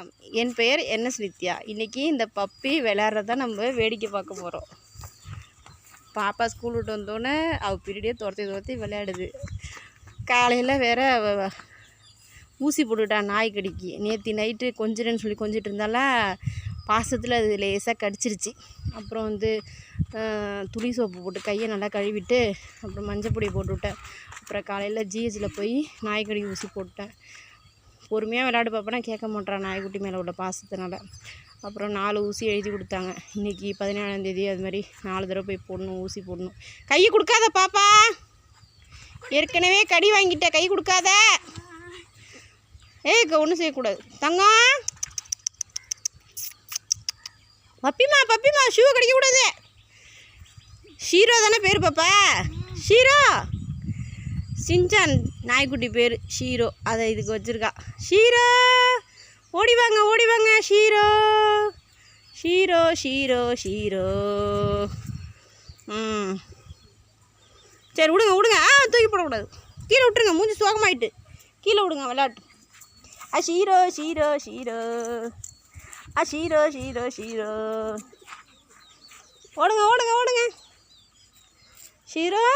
வணக்கம். என் பெயர் என்எஸ் நித்யா. இன்றைக்கி இந்த பப்பி விளையாடுறத நம்ம வேடிக்கை பார்க்க போகிறோம். பாப்பா ஸ்கூல் விட்டு வந்தோடனே அவள் பீரியடே துரத்தி விளையாடுது. காலையில் வேற ஊசி போட்டுவிட்டான் நாய்க்கடிக்கு. நேற்று நைட்டு கொஞ்சிறேன்னு சொல்லி கொஞ்சிட்டு இருந்தால பாசத்தில் அது லேசாக கடிச்சிருச்சு. அப்புறம் துணி சோப்பு போட்டு கையை நல்லா கழுவிட்டு அப்புறம் மஞ்சள் பொடியை போட்டு விட்டேன். அப்புறம் காலையில் ஜிஹெச்சில் போய் நாய்க்கடிக்கு ஊசி போட்டேன். பொறுமையாக விளையாடு பார்ப்பேனா கேட்க மாட்டான் நாய்க்குட்டி மேலே உள்ள பாசத்தினால. அப்புறம் 4 ஊசி எழுதி கொடுத்தாங்க. இன்றைக்கி 17ஆம் தேதி அது மாதிரி 4 தடவை போய் போடணும், ஊசி போடணும். கையை கொடுக்காத பாப்பா, ஏற்கனவே கடி வாங்கிட்ட, கை கொடுக்காத. ஒன்றும் செய்யக்கூடாது தங்கம். பப்பிமா ஷூ கடிக்கக்கூடாது. ஷீரோ தானே பேர் பாப்பா? ஷீரோ சின்சான் நாய்க்குட்டி பேர் ஷீரோ. அதை இதுக்கு வச்சுருக்கா. ஷீரோ ஓடி வாங்க ஷீரோ ஷீரோ ஷீரோ ஷீரோ. சரி விடுங்க. தூக்கி போடக்கூடாது, கீழே விட்டுருங்க. மூஞ்சி சோகமாயிட்டு கீழே விடுங்க விளையாட்டு. ஷீரோ ஷீரோ ஷீரோ ஷீரோ ஷீரோ ஷீரோ. ஓடுங்க ஷீரோ.